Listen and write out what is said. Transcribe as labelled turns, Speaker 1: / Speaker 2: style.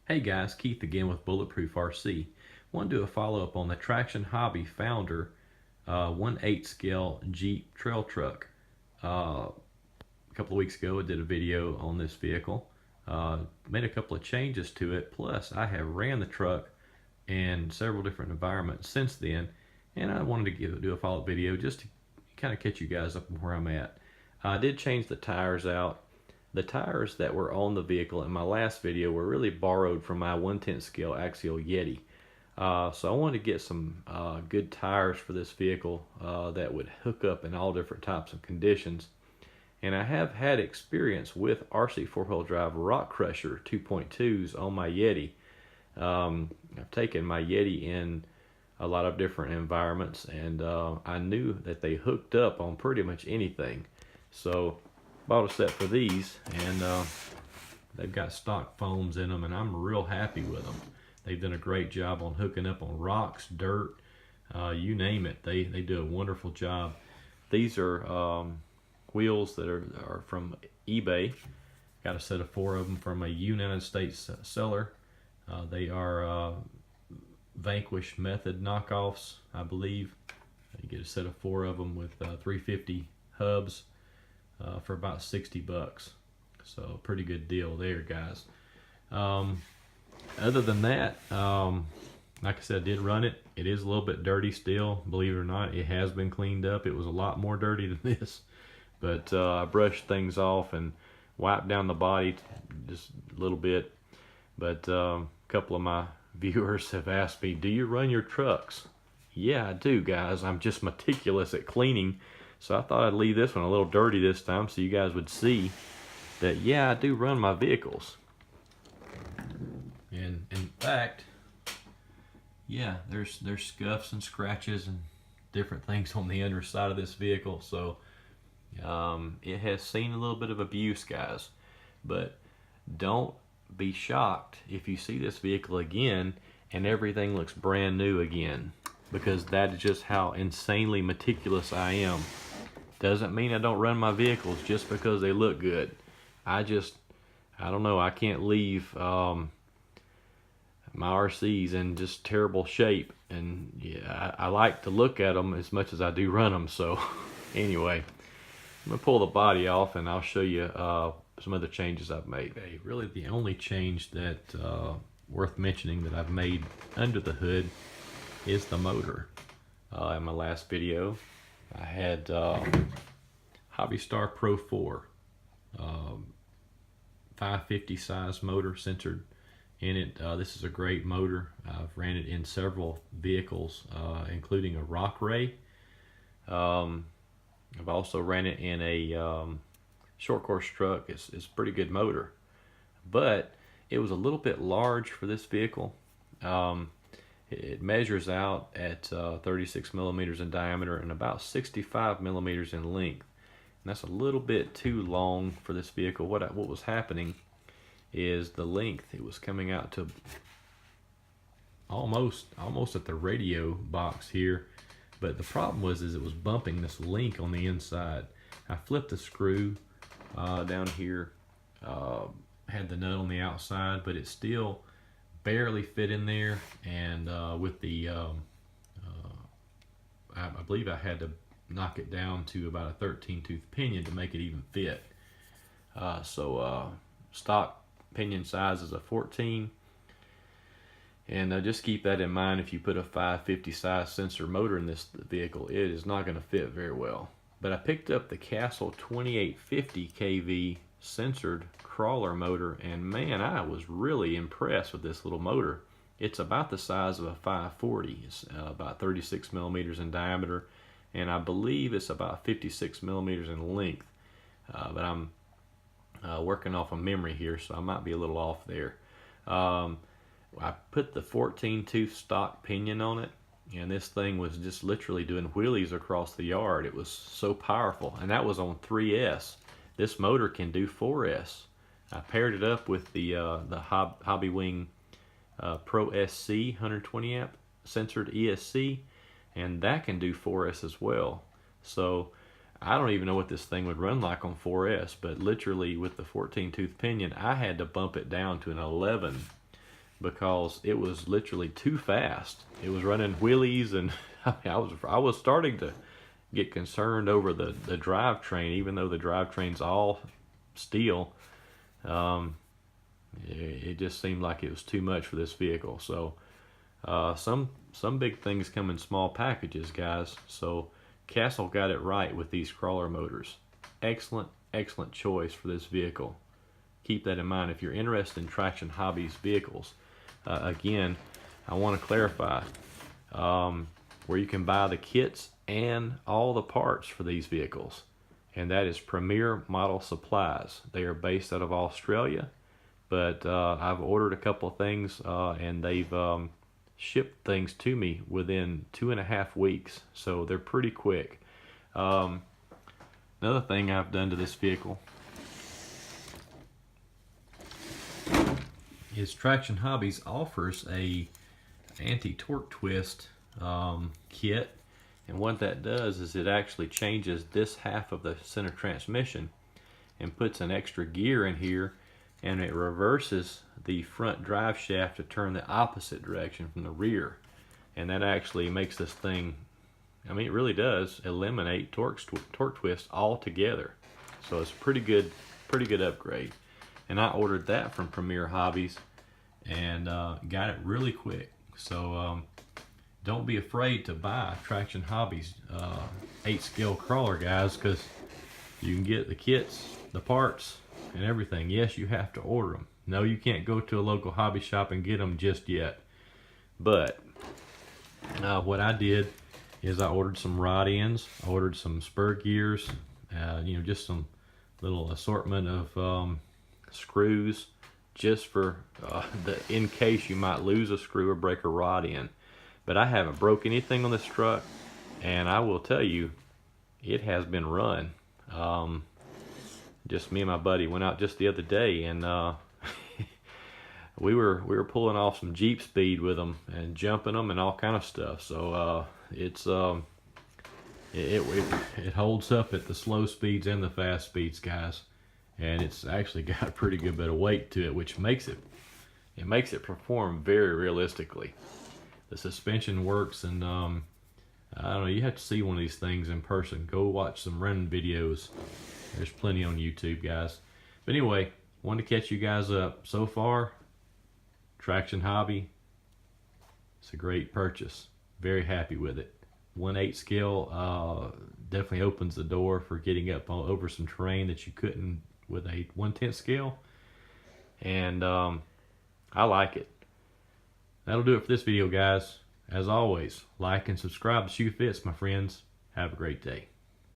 Speaker 1: Hey guys, Keith again with Bulletproof RC. Want to do a follow-up on the Traction Hobby Founder 1/8 scale Jeep trail truck. A couple of weeks ago I did a video on this vehicle. Made a couple of changes to it, plus I have ran the truck in several different environments since then, and I wanted to do a follow-up video just to kind of catch you guys up on where I'm at. I did change the tires out. The tires that were on the vehicle in my last video were really borrowed from my 1/10 scale axial Yeti. So I wanted to get some good tires for this vehicle that would hook up in all different types of conditions. And I have had experience with RC 4-wheel drive rock crusher 2.2s on my Yeti. I've taken my Yeti in a lot of different environments, and I knew that they hooked up on pretty much anything. So bought a set for these, and they've got stock foams in them, and I'm real happy with them. They've done a great job on hooking up on rocks, dirt, you name it. They do a wonderful job. These are wheels that are from eBay. Got a set of 4 of them from a United States seller. They are Vanquish method knockoffs, I believe. You get a set of 4 of them with 350 hubs for about 60 bucks. So pretty good deal there, guys. Other than that, like I said, I did run it. It is a little bit dirty still, believe it or not. It has been cleaned up. It was a lot more dirty than this, but I brushed things off and wiped down the body just a little bit. But a couple of my viewers have asked me, do you run your trucks? Yeah, I do, guys. I'm just meticulous at cleaning. So I thought I'd leave this one a little dirty this time so you guys would see that, yeah, I do run my vehicles. And in fact, yeah, there's scuffs and scratches and different things on the underside of this vehicle. So it has seen a little bit of abuse, guys. But don't be shocked if you see this vehicle again and everything looks brand new again, because that is just how insanely meticulous I am. Doesn't mean I don't run my vehicles just because they look good. I don't know, I can't leave my RCs in just terrible shape, and yeah, I like to look at them as much as I do run them. So anyway, I'm gonna pull the body off and I'll show you some other changes I've made. Okay, really the only change that worth mentioning that I've made under the hood is the motor. In my last video I had Hobby Star Pro 4 550 size motor censored in it. This is a great motor. I've ran it in several vehicles, including a Rock Ray. I've also ran it in a short course truck. It's a pretty good motor, but it was a little bit large for this vehicle. It measures out at 36 millimeters in diameter and about 65 millimeters in length. And that's a little bit too long for this vehicle. What was happening is the length, it was coming out to almost at the radio box here. But the problem was it was bumping this link on the inside. I flipped the screw down here, had the nut on the outside, but it still barely fit in there. And with the I believe I had to knock it down to about a 13 tooth pinion to make it even fit. Stock pinion size is a 14, and just keep that in mind. If you put a 550 size sensor motor in this vehicle, it is not going to fit very well. But I picked up the Castle 2850 kV censored crawler motor, and man, I was really impressed with this little motor. It's about the size of a 540. It's about 36 millimeters in diameter, and I believe it's about 56 millimeters in length. But I'm working off of memory here, so I might be a little off there. I put the 14 tooth stock pinion on it, and this thing was just literally doing wheelies across the yard. It was so powerful, and that was on 3S. This motor can do 4S. I paired it up with the Hobby Wing Pro SC 120 amp censored ESC, and that can do 4S as well. So I don't even know what this thing would run like on 4S, but literally with the 14 tooth pinion I had to bump it down to an 11 because it was literally too fast. It was running wheelies, and I was starting to get concerned over the drivetrain, even though the drivetrain's all steel. It just seemed like it was too much for this vehicle. So some big things come in small packages, guys. So Castle got it right with these crawler motors. Excellent choice for this vehicle. Keep that in mind if you're interested in Traction Hobbies vehicles. Again, I want to clarify where you can buy the kits and all the parts for these vehicles, and that is Premier Model Supplies. They are based out of Australia, but I've ordered a couple of things and they've shipped things to me within 2.5 weeks, so they're pretty quick. Another thing I've done to this vehicle is Traction Hobbies offers a anti-torque twist kit, and what that does is it actually changes this half of the center transmission and puts an extra gear in here, and it reverses the front drive shaft to turn the opposite direction from the rear, and that actually makes this thing, I mean, it really does eliminate torque twist altogether. So it's a pretty good upgrade. And I ordered that from Premier Hobbies and got it really quick. So don't be afraid to buy Traction Hobbies 8-scale crawler, guys, because you can get the kits, the parts, and everything. Yes, you have to order them. No, you can't go to a local hobby shop and get them just yet. But what I did is I ordered some rod ends, I ordered some spur gears, you know, just some little assortment of screws, just for in case you might lose a screw or break a rod end. But I haven't broke anything on this truck, and I will tell you, it has been run. Just me and my buddy went out just the other day, and we were pulling off some Jeep speed with them and jumping them and all kind of stuff. So it holds up at the slow speeds and the fast speeds, guys, and it's actually got a pretty good bit of weight to it, which makes it perform very realistically. The suspension works, and I don't know, you have to see one of these things in person. Go watch some running videos. There's plenty on YouTube, guys. But anyway, wanted to catch you guys up. So far, Traction Hobby, it's a great purchase. Very happy with it. 1/8 scale definitely opens the door for getting up over some terrain that you couldn't with a 1/10 scale. And I like it. That'll do it for this video, guys. As always, like and subscribe to Shoe Fits, my friends. Have a great day.